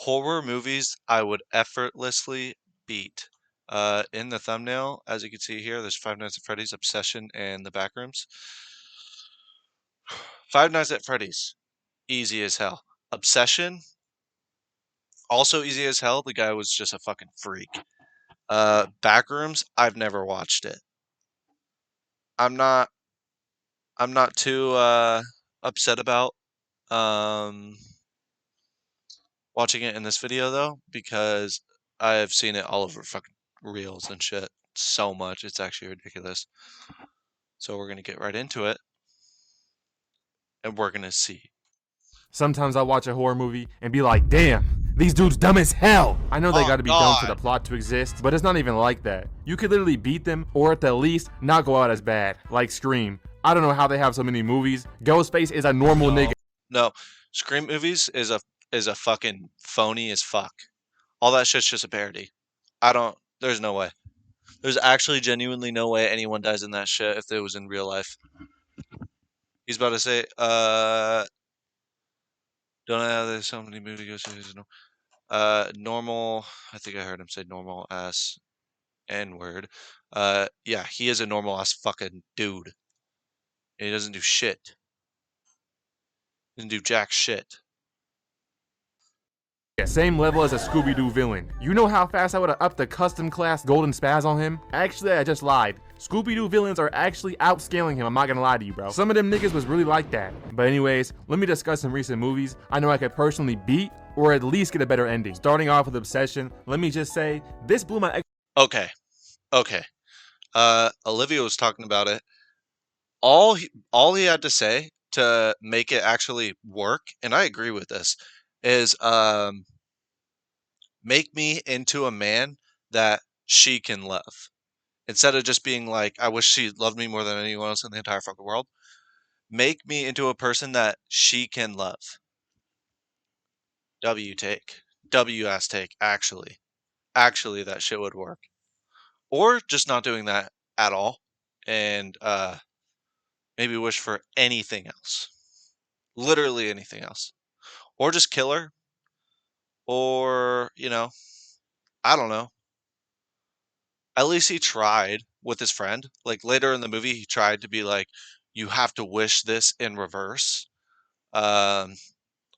Horror movies I would effortlessly beat. In the thumbnail, as you can see here, there's Five Nights at Freddy's, Obsession, and The Backrooms. Five Nights at Freddy's, easy as hell. Obsession, also easy as hell. The guy was just a fucking freak. Backrooms, I've never watched it. I'm not I'm not too upset about um watching it in this video though, because I've seen it all over fucking reels and shit so much. It's actually ridiculous. So we're gonna get right into it, and we're gonna see. Sometimes I watch a horror movie and be like, damn, these dudes dumb as hell. I know they Oh gotta be dumb for the God. plot to exist, but it's not even like that. You could literally beat them, or at the least, not go out as bad. Like Scream. I don't know how they have so many movies. Ghostface is a normal No, nigga. no. Scream movies is a fucking phony as fuck. All that shit's just a parody. There's no way. There's actually genuinely no way anyone dies in that shit if it was in real life. He's about to say, don't know how there's so many movies. Normal. I think I heard him say normal ass N-word. Yeah, he is a normal ass fucking dude. And he doesn't do shit. He doesn't do jack shit. Same level as a Scooby-Doo villain. You know how fast I would've upped the custom class golden spaz on him? Actually, I just lied. Scooby-Doo villains are actually outscaling him, I'm not gonna lie to you, bro. Some of them niggas was really like that. But anyways, let me discuss some recent movies I know I could personally beat, or at least get a better ending. Starting off with Obsession, let me just say, this blew my Okay. Olivia was talking about it. All he had to say to make it actually work, and I agree with this, is make me into a man that she can love. Instead of just being like, I wish she loved me more than anyone else in the entire fucking world. Make me into a person that she can love. W take. W ass take, actually. Actually, that shit would work. Or just not doing that at all. And maybe wish for anything else. Literally anything else. Or just kill her. Or, I don't know. At least he tried with his friend. Like later in the movie, he tried to be like, you have to wish this in reverse. Um,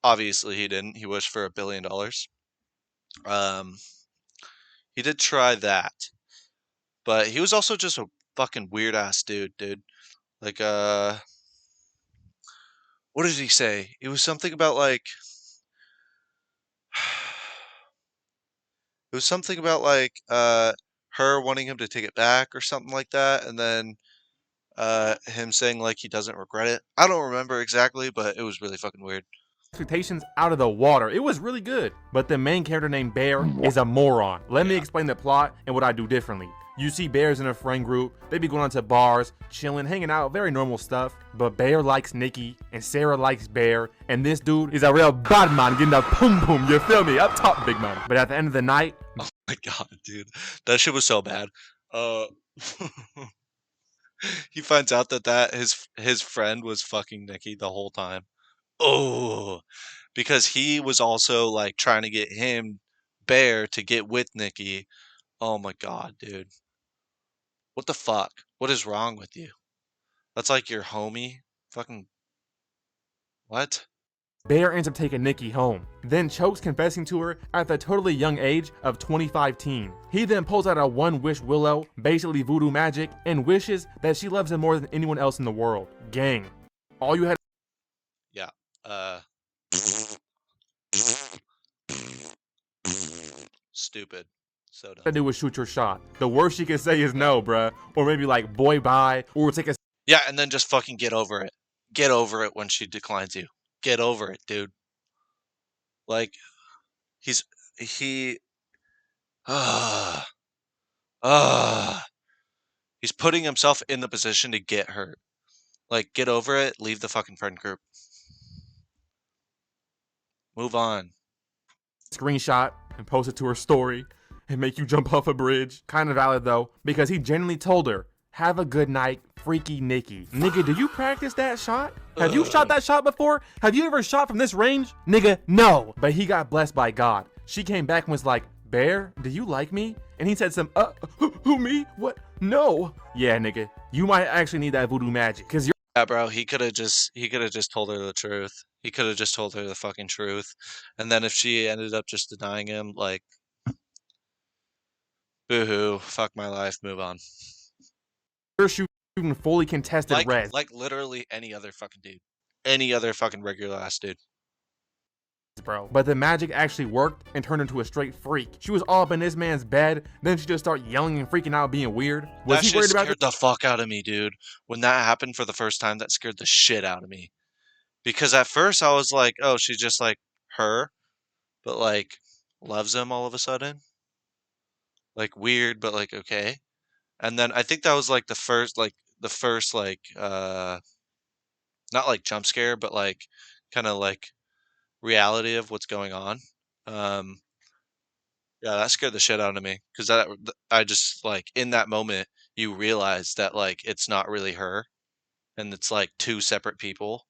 Obviously he didn't. He wished for $1 billion. Um, he did try that, but he was also just a fucking weird ass dude. Like, what did he say? It was something about like, it was something about like, her wanting him to take it back or something like that, and then him saying like he doesn't regret it. I don't remember exactly, but it was really fucking weird. expectations out of the water. It was really good. But the main character named Bear is a moron. Let me explain the plot and what I do differently. You see Bears in a friend group. They be going out to bars, chilling, hanging out, very normal stuff. But Bear likes Nikki, and Sarah likes Bear, and this dude is a real bad man getting a pum pum, you feel me? Up top, big man. But at the end of the night, Oh my god, dude. That shit was so bad. Uh he finds out that his friend was fucking Nikki the whole time. Oh, because he was also like trying to get him Bear to get with Nikki. Oh my god, dude. What the fuck? What is wrong with you? That's like your homie? Fucking what? Bear ends up taking Nikki home, then chokes confessing to her at the totally young age of 25 teen. He then pulls out a one-wish willow, basically voodoo magic, and wishes that she loves him more than anyone else in the world. Gang. All you had Yeah. Uh Stupid. So to dumb. do was shoot your shot. The worst she can say is no, bruh. Or maybe like, boy, bye. Or take a Yeah, and then just fucking get over it. Get over it when she declines you. Get over it, dude. Like he's he uh he's putting himself in the position to get hurt. Like, get over it, leave the fucking friend group. Move on. screenshot and post it to her story and make you jump off a bridge. Kind of valid though, because he genuinely told her, have a good night, freaky Nikki. Nigga, do you practice that shot? Have you shot that shot before? Have you ever shot from this range? Nigga, no. But he got blessed by God. She came back and was like, Bear, do you like me? And he said who me? What? No. Yeah, nigga, you might actually need that voodoo magic, cause you're Yeah, bro, he could have just told her the truth. He could have just told her the fucking truth. And then if she ended up just denying him, like, boo-hoo, fuck my life, move on. shooting fully contested res. Like literally any other fucking dude. Any other fucking regular ass dude. Bro. But the magic actually worked and turned into a straight freak. She was all up in this man's bed, then she just started yelling and freaking out, being weird. Was That he shit worried about scared the fuck out of me, dude. When that happened for the first time, that scared the shit out of me. Because at first I was like, oh, she's just like her, but like loves him all of a sudden. Like weird, but like okay. And then I think that was like the first not like jump scare, but like kind of like reality of what's going on. Um yeah, that scared the shit out of me because I just like in that moment you realize that like it's not really her and it's like two separate people.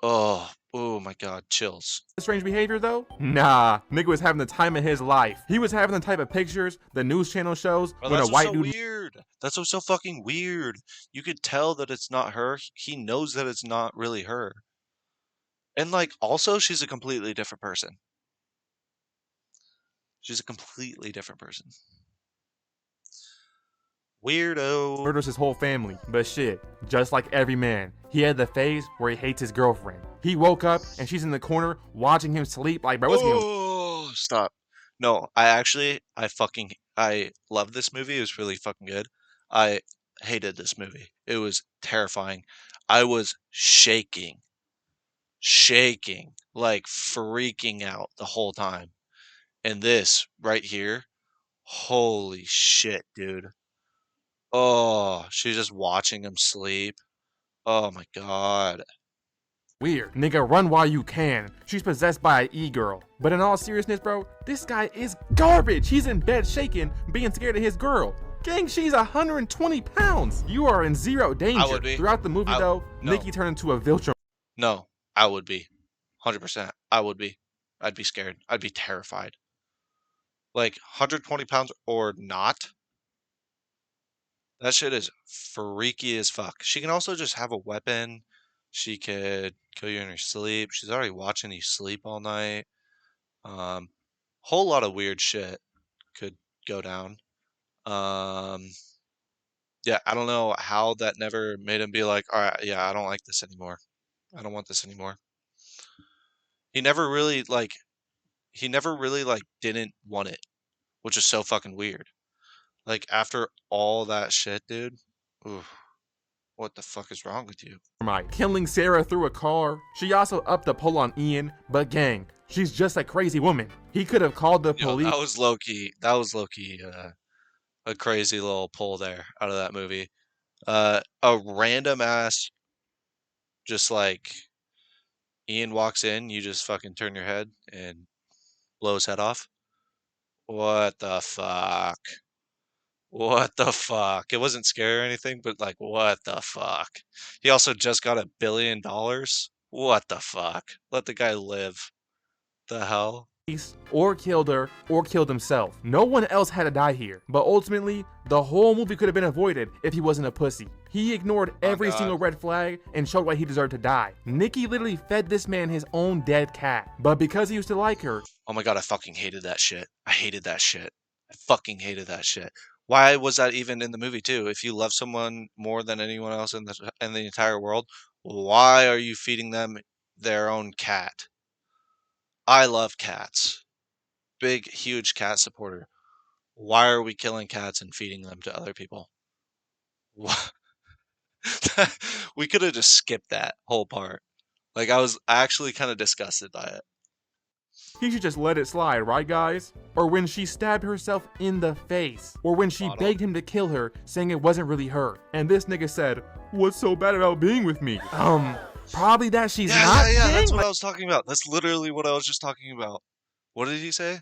Oh my god, chills. strange behavior though? Nah, nigga was having the time of his life. He was having the type of pictures the news channel shows Oh, when a that's what's white so dude weird. That's what's so fucking weird. You could tell that it's not her. He knows that it's not really her. And like also she's a completely different person. She's a completely different person. Weirdo. murders his whole family. But shit, just like every man, he had the phase where he hates his girlfriend. He woke up and she's in the corner watching him sleep like, bro, what's going on? Oh, stop. No, I love this movie. It was really fucking good. I hated this movie. It was terrifying. I was shaking, like freaking out the whole time. And this right here, holy shit, dude. Oh, she's just watching him sleep. Oh my god. Weird. Nigga, run while you can. She's possessed by an e-girl. But in all seriousness, bro, this guy is garbage. He's in bed shaking, being scared of his girl. Gang, she's 120 pounds. You are in zero danger. I would be. Throughout the movie, though, No. Nikki turned into a Viltrum. No, I would be. 100%. I would be. I'd be scared. I'd be terrified. Like 120 pounds or not. That shit is freaky as fuck. She can also just have a weapon. She could kill you in your sleep. She's already watching you sleep all night. Um, whole lot of weird shit could go down. Um, yeah, I don't know how that never made him be like, all right, yeah, I don't like this anymore. I don't want this anymore. He never really like didn't want it, which is so fucking weird. Like after all that shit, dude. Oof, what the fuck is wrong with you? Killing Sarah through a car. She also upped the pull on Ian, but gang, she's just a crazy woman. He could have called the Yo, police. that was low key. That was low key. A crazy little pull there out of that movie. A random ass, just like Ian walks in, you just fucking turn your head and blow his head off. What the fuck? What the fuck? It wasn't scary or anything, but like, what the fuck? He also just got $1 billion. What the fuck? Let the guy live. The hell? Or killed her, or killed himself. No one else had to die here. But ultimately, the whole movie could have been avoided if he wasn't a pussy. He ignored every single red flag and showed why he deserved to die. Nikki literally fed this man his own dead cat. But because he used to like her, Oh my god, I fucking hated that shit. I hated that shit. I fucking hated that shit. Why was that even in the movie too? If you love someone more than anyone else in the entire world, why are you feeding them their own cat? I love cats. Big, huge cat supporter. Why are we killing cats and feeding them to other people? What? We could have just skipped that whole part. Like I was actually kind of disgusted by it. he should just let it slide, right guys? Or when she stabbed herself in the face. Or when she begged him to kill her, saying it wasn't really her. And this nigga said, what's so bad about being with me? Probably that she's not. Yeah, that's what I was talking about. That's literally what I was just talking about. What did he say?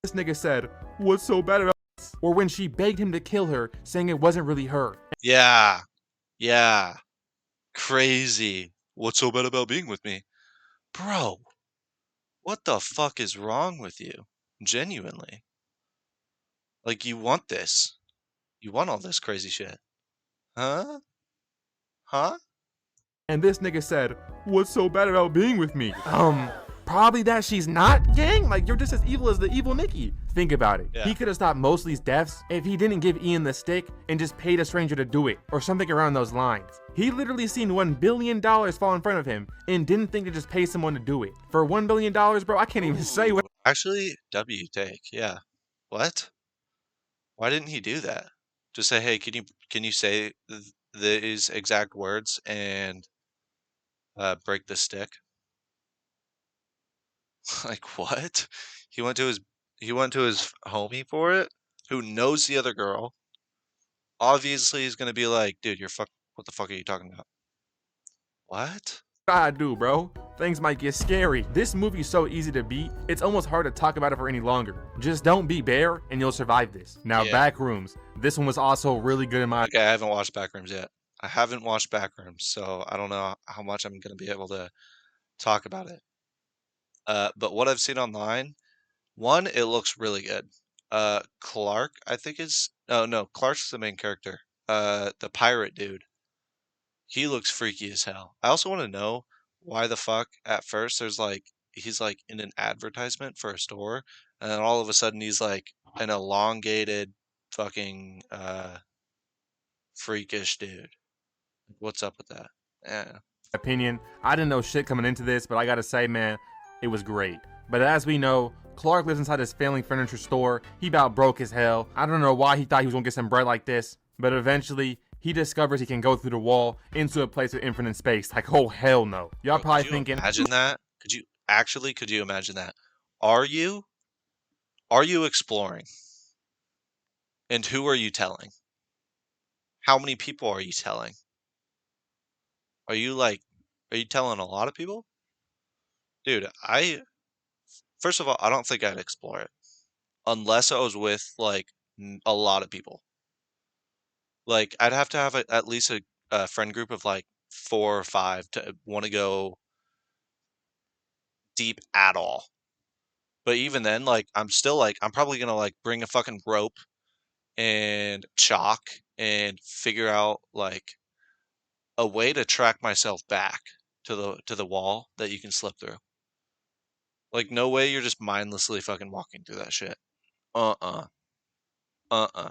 This nigga said, what's so bad about this? Or when she begged him to kill her, saying it wasn't really her. Yeah. Yeah. Crazy. What's so bad about being with me? Bro. What the fuck is wrong with you? Genuinely. Like, you want this. You want all this crazy shit. Huh? Huh? And this nigga said, "What's so bad about being with me?" Probably that she's not, gang? Like, you're just as evil as the evil Nikki. Think about it. Yeah. He could have stopped most of these deaths if he didn't give Ian the stick and just paid a stranger to do it, or something around those lines. He literally seen $1 billion fall in front of him and didn't think to just pay someone to do it. For $1 billion, bro, I can't even say what. Actually, W take, yeah. What? Why didn't he do that? Just say, "Hey, can you say these exact words and break the stick?" Like, what? He went to his he went to his homie for it, who knows the other girl. Obviously, he's gonna be like, "Dude, what the fuck are you talking about?" What? I do, bro. Things might get scary. This movie's so easy to beat, it's almost hard to talk about it for any longer. Just don't be Bear, and you'll survive this. Now, Yeah. Backrooms. This one was also really good in my. Okay, I haven't watched Backrooms yet. I haven't watched Backrooms, so I don't know how much I'm gonna be able to talk about it. But what I've seen online, one, it looks really good. Clark, I think is oh no, Clark's the main character. The pirate dude. He looks freaky as hell. I also want to know why the fuck at first he's like in an advertisement for a store, and then all of a sudden he's like an elongated fucking freakish dude. What's up with that? Yeah. Opinion. I didn't know shit coming into this, but I gotta say, man, it was great. But as we know, Clark lives inside his failing furniture store. He about broke as hell. I don't know why he thought he was gonna get some bread like this, but eventually he discovers he can go through the wall into a place of infinite space. Like, oh hell no. Y'all Bro, probably could you thinking, imagine that? Could you imagine that? Are you are you exploring? And who are you telling? How many people are you telling? Are you like are you telling a lot of people? Dude, I first of all, I don't think I'd explore it unless I was with like a lot of people. Like I'd have to have at least a friend group of like 4 or 5 to want to go deep at all. But even then, like I'm still like I'm probably gonna like bring a fucking rope and chalk and figure out like a way to track myself back to the wall that you can slip through. Like no way you're just mindlessly fucking walking through that shit. Uh-uh. Uh-uh.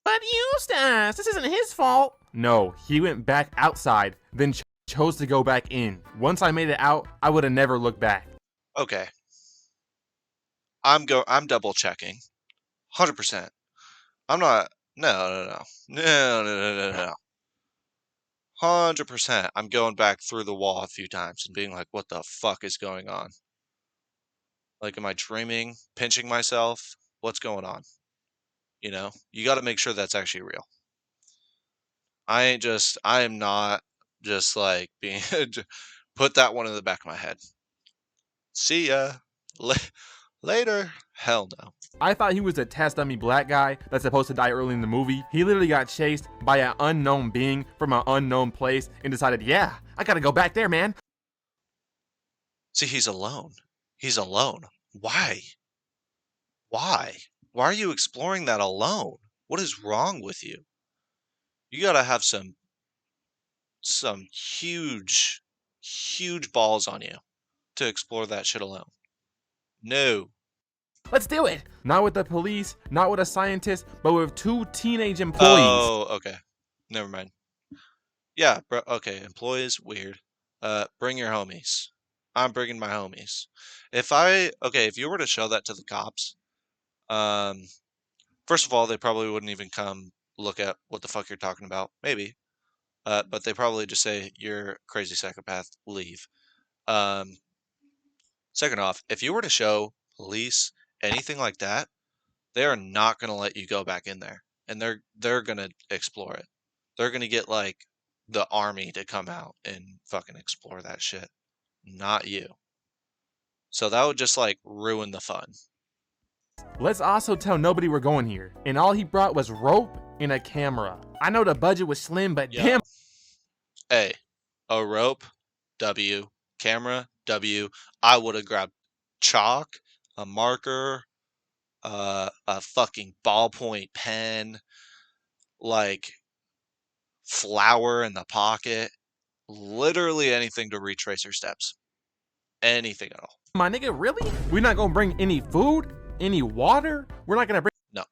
but Eustace, this isn't his fault. No, he went back outside, then chose to go back in. Once I made it out, I would have never looked back. Okay. I'm double checking. 100%. I'm not no. No, no, no, no, no. 100%. I'm going back through the wall a few times and being like, "What the fuck is going on?" Like, am I dreaming? Pinching myself? What's going on? You know? You gotta make sure that's actually real. I am not just like being put that one in the back of my head. See ya. La- Later. Hell no. I thought he was a test dummy black guy that's supposed to die early in the movie. He literally got chased by an unknown being from an unknown place and decided, yeah, I gotta go back there, man. See, he's alone. He's alone. Why? Why? Why are you exploring that alone? What is wrong with you? You gotta have some huge balls on you to explore that shit alone. No. Let's do it. Not with the police, not with a scientist, but with 2 teenage employees. Oh, okay. Never mind. Yeah, bro. Okay, employees, weird. Bring your homies. I'm bringing my homies. If you were to show that to the cops, um, first of all, they probably wouldn't even come look at what the fuck you're talking about. Maybe. But they probably just say, "You're a crazy psychopath, leave." Um, Second off, if you were to show police anything like that, they are not gonna let you go back in there, and they're gonna explore it. They're gonna get like the army to come out and fucking explore that shit, not you. So that would just like ruin the fun. Let's also tell nobody we're going here. And all he brought was rope and a camera. I know the budget was slim, but Yeah. damn. A rope, W, camera, W. I would have grabbed chalk, a marker, a fucking ballpoint pen, like flour in the pocket, literally anything to retrace your steps. Anything at all. My nigga, really? We're not gonna bring any food? Any water? We're not gonna bring. No.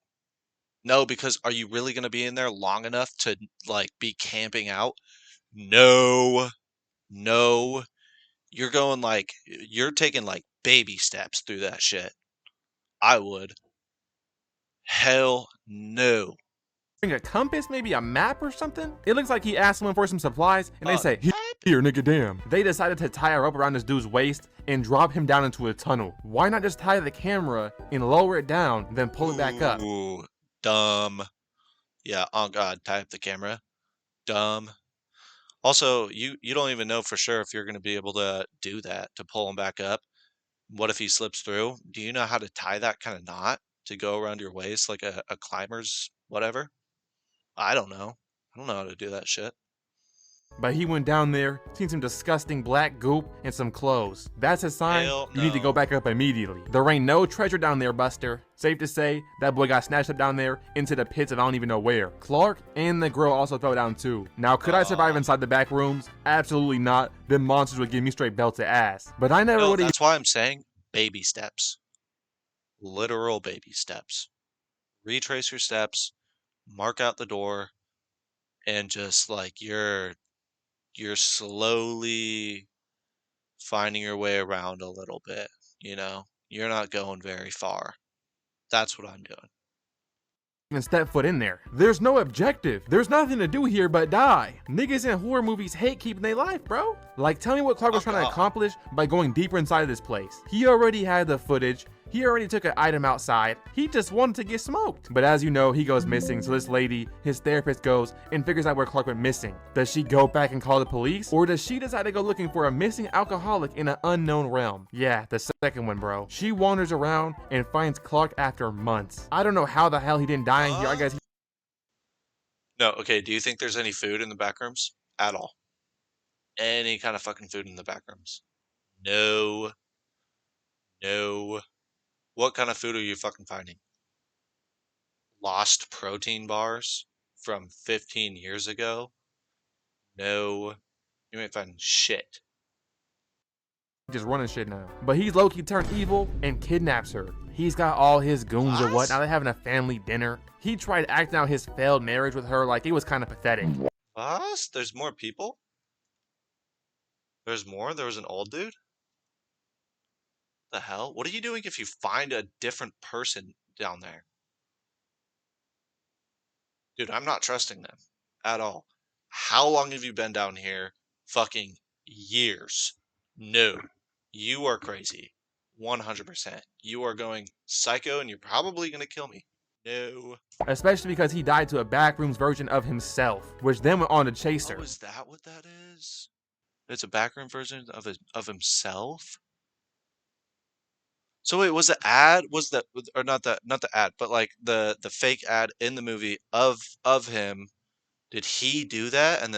No, because are you really going to be in there long enough to like be camping out? No. No. You're going like you're taking like baby steps through that shit. I would. Hell no. Bring a compass, maybe a map or something? It looks like he asked someone for some supplies, and they A say, here, nigga, damn. They decided to tie a rope around this dude's waist and drop him down into a tunnel. Why not just tie the camera and lower it down, then pull it back up? Ooh, dumb. Yeah, on God, tie up the camera. Dumb. Also, you don't even know for sure if you're going to be able to do that to pull him back up. What if he slips through? Do you know how to tie that kind of knot to go around your waist like a climber's whatever? I don't know. I don't know how to do that shit. But he went down there, seen some disgusting black goop and some clothes. That's a sign Hell you need to go no. back up immediately. There ain't no treasure down there, Buster. Safe to say, that boy got snatched up down there into the pits of I don't even know where. Clark and the girl also fell down too. Now, could I survive inside the back rooms? Absolutely not. Them monsters would give me straight belted ass. But I never No, would have. that's why I'm saying baby steps. Literal baby steps. Retrace your steps, mark out the door, and just like you're slowly finding your way around a little bit, you know? You're not going very far. That's what I'm doing. Even step foot in there. There's no objective. There's nothing to do here but die. Niggas in horror movies hate keeping their life, bro. Like, tell me what Clark was Oh trying to God. accomplish by going deeper inside of this place. He already had the footage. He already took an item outside. He just wanted to get smoked. But as you know, he goes missing. So this lady, his therapist, goes and figures out where Clark went missing. Does she go back and call the police? Or does she decide to go looking for a missing alcoholic in an unknown realm? Yeah, the second one, bro. She wanders around and finds Clark after months. I don't know how the hell he didn't die in here. I guess he No, okay, do you think there's any food in the back rooms? At all? Any kind of fucking food in the back rooms? No. No. What kind of food are you fucking finding? Lost protein bars from 15 years ago? No. You ain't finding shit. just running shit now. But he's low-key turned evil and kidnaps her. He's got all his goons or what. What? Now they're having a family dinner. He tried acting out his failed marriage with her like it was kind of pathetic. What? There's more people? There's more? There was an old dude? The hell? What are you doing if you find a different person down there? Dude, I'm not trusting them at all. How long have you been down here? Fucking years. No. You are crazy. 100%. You are going psycho and you're probably going to kill me. No. Especially because he died to a backrooms version of himself, which then went on to chase her. Oh, is that what that is? It's a backroom version of himself? So wait, was the ad was that or not the ad, but like the fake ad in the movie of him, did he do that and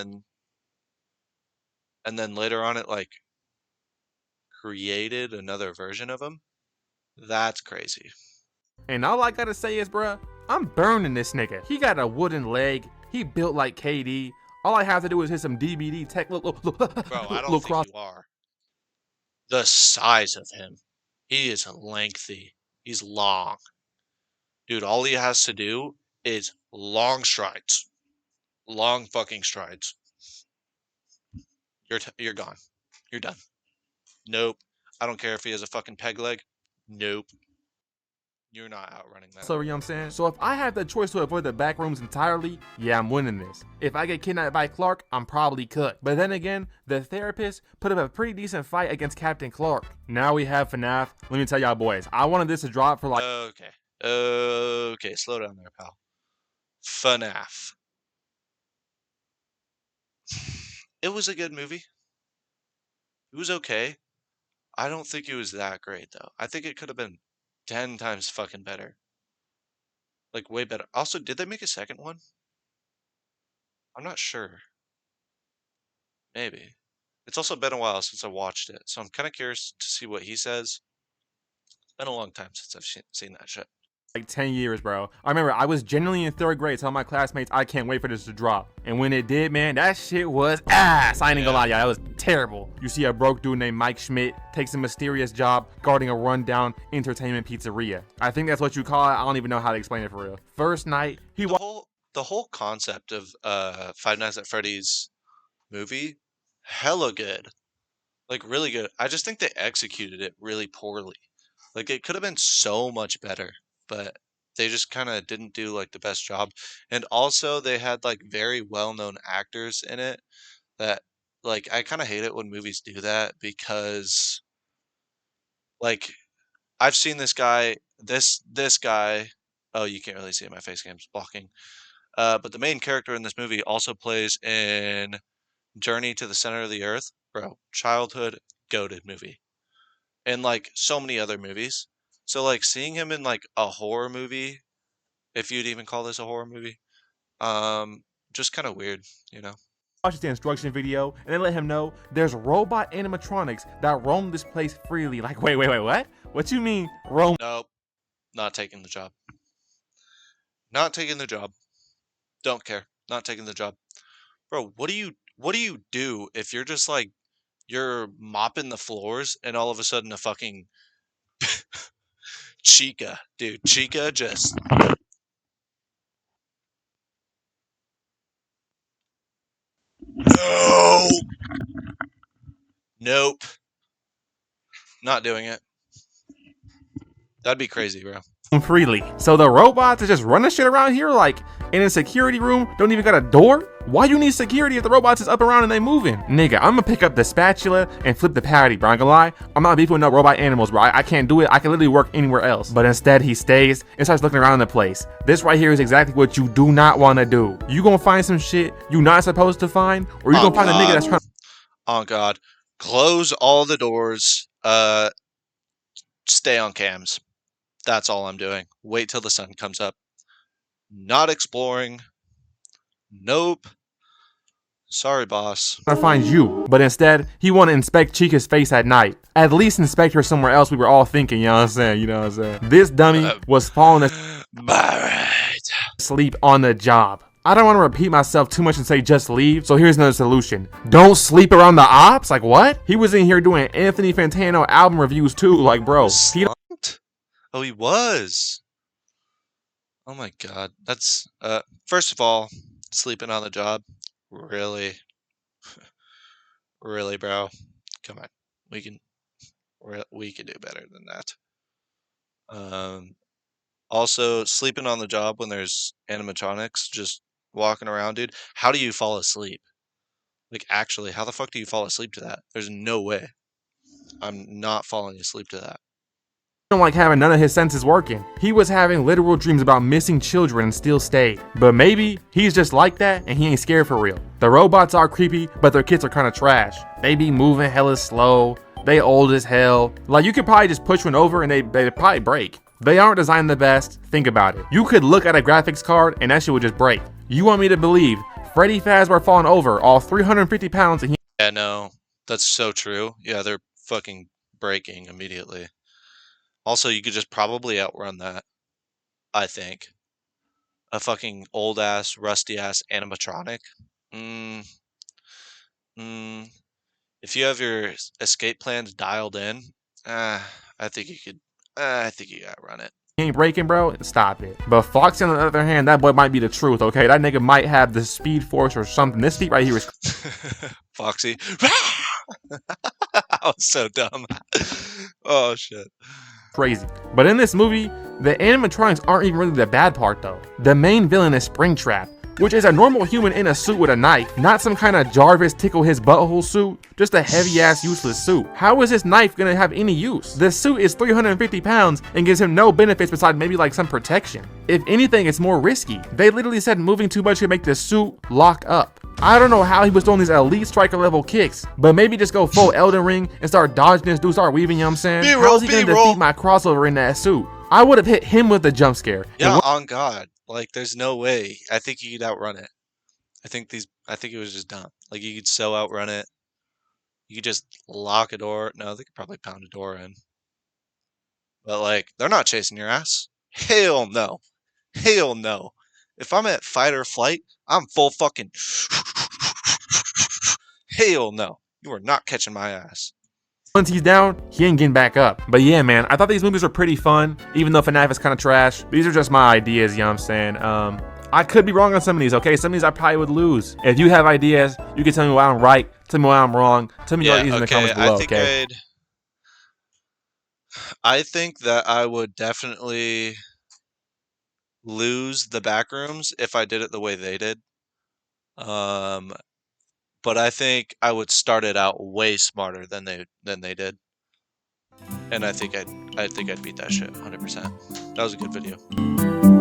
then later on it like created another version of him? That's crazy. And all I gotta say is, bruh, I'm burning this nigga. He got a wooden leg. He built like KD. All I have to do is hit some DBD tech. Look, Bro, I don't think cross. you are. The size of him. He is lengthy. He's long. Dude, all he has to do is long strides. Long fucking strides. You're gone. You're done. Nope. I don't care if he has a fucking peg leg. Nope. You're not outrunning that. So, you know what I'm saying? So if I have the choice to avoid the back rooms entirely, yeah, I'm winning this. If I get kidnapped by Clark, I'm probably cooked. But then again, the therapist put up a pretty decent fight against Captain Clark. Now we have FNAF. Let me tell y'all boys, I wanted this to drop for like Okay. Okay, slow down there, pal. FNAF. It was a good movie. It was okay. I don't think it was that great though. I think it could have been 10 times fucking better. Like way better. Also, did they make a second one? I'm not sure. Maybe. It's also been a while since I watched it, so I'm kind of curious to see what he says. It's been a long time since I've seen that shit. like 10 years, bro. I remember I was genuinely in 3rd grade telling my classmates I can't wait for this to drop. And when it did, man, that shit was ass. I ain't gonna lie, y'all. That was terrible. You see a broke dude named Mike Schmidt takes a mysterious job guarding a rundown entertainment pizzeria. I think that's what you call it. I don't even know how to explain it for real. First night, he The whole concept of Five Nights at Freddy's movie, hella good. Like really good. I just think they executed it really poorly. Like it could have been so much better, but they just kind of didn't do like the best job. And also they had like very well-known actors in it that like I kind of hate it when movies do that because like I've seen this guy. Oh, you can't really see it. My face cam's blocking. But the main character in this movie also plays in Journey to the Center of the Earth. Bro, childhood goated movie. And like so many other movies. So like seeing him in like a horror movie, if you'd even call this a horror movie, um, just kind of weird, you know. watches the instruction video and they let him know there's robot animatronics that roam this place freely. Like, wait, what? What you mean roam? Nope, not taking the job. Not taking the job. Don't care. Not taking the job. Bro, what do you do if you're just like you're mopping the floors and all of a sudden a fucking Chica, dude, Chica just no. Nope. Not doing it. That'd be crazy, bro. Freely. So the robots are just running shit around here like in a security room, don't even got a door? Why you need security if the robots is up around and they moving? Nigga, I'm gonna pick up the spatula and flip the patty, bro. I ain't gonna lie. I'm not beefing with no robot animals, bro. I can't do it. I can literally work anywhere else. But instead, he stays and starts looking around the place. This right here is exactly what you do not want to do. You gonna find some shit you not supposed to find, or you gonna find a nigga that's trying. Oh God. Close all the doors. Stay on cams. That's all I'm doing. Wait till the sun comes up. Not exploring. Nope. Sorry, boss. To find you, but instead he want to inspect Chica's face at night. At least inspect her somewhere else. We were all thinking, you know what I'm saying? You know what I'm saying? This dummy was falling asleep on the job. I don't want to repeat myself too much and say just leave, so here's another solution. Don't sleep around the ops? Like what? He was in here doing Anthony Fantano album reviews too, like bro. Oh, he was. Oh my God. That's first of all, sleeping on the job. Really? Really, bro? Come on. We can we can do better than that. Um Also sleeping on the job when there's animatronics just walking around, dude. How do you fall asleep? Like actually, how the fuck do you fall asleep to that? There's no way. I'm not falling asleep to that. Don't like having none of his senses working. He was having literal dreams about missing children and still stayed. But maybe he's just like that and he ain't scared for real. The robots are creepy, but their kits are kind of trash. They be moving hella slow. They old as hell. Like you could probably just push one over and they probably break. They aren't designed the best. Think about it. You could look at a graphics card and that shit would just break. You want me to believe Freddy Fazbear falling over all 350 pounds and he Yeah, no, that's so true. Yeah, they're fucking breaking immediately. Also, you could just probably outrun that, I think. A fucking old ass, rusty ass animatronic. Mm, mm, if you have your escape plans dialed in, I think you could. I think you gotta run it. ain't breaking, bro, stop it. But Foxy, on the other hand, that boy might be the truth, okay? That nigga might have the speed force or something. This feat right here is Foxy. I was so dumb. Oh shit. crazy. But in this movie, the animatronics aren't even really the bad part though. The main villain is Springtrap, which is a normal human in a suit with a knife, not some kind of Jarvis tickle his butthole suit, just a heavy ass useless suit. How is this knife gonna have any use? The suit is 350 pounds and gives him no benefits besides maybe like some protection. If anything, it's more risky. They literally said moving too much could make the suit lock up. I don't know how he was throwing these elite striker level kicks, but maybe just go full Elden Ring and start dodging this dude, start weaving, you know what I'm saying? How is he gonna defeat my crossover in that suit? I would have hit him with the jump scare. Yeah, on God. Like, there's no way. I think you could outrun it. I think it was just dumb. Like, you could so outrun it. You could just lock a door. No, they could probably pound a door in. but like they're not chasing your ass. Hell no. Hell no. If I'm at fight or flight, I'm full fucking. Hell no. You are not catching my ass. Once he's down, he ain't getting back up. But yeah, man, I thought these movies were pretty fun, even though FNAF is kind of trash. These are just my ideas, you know what I'm saying? I could be wrong on some of these, okay? Some of these I probably would lose. If you have ideas, you can tell me why I'm right, tell me why I'm wrong, tell me your ideas in the comments below, okay? I think that I would definitely lose the back rooms if I did it the way they did. Um, but I think I would start it out way smarter than they did. And I think I'd beat that shit 100%. That was a good video.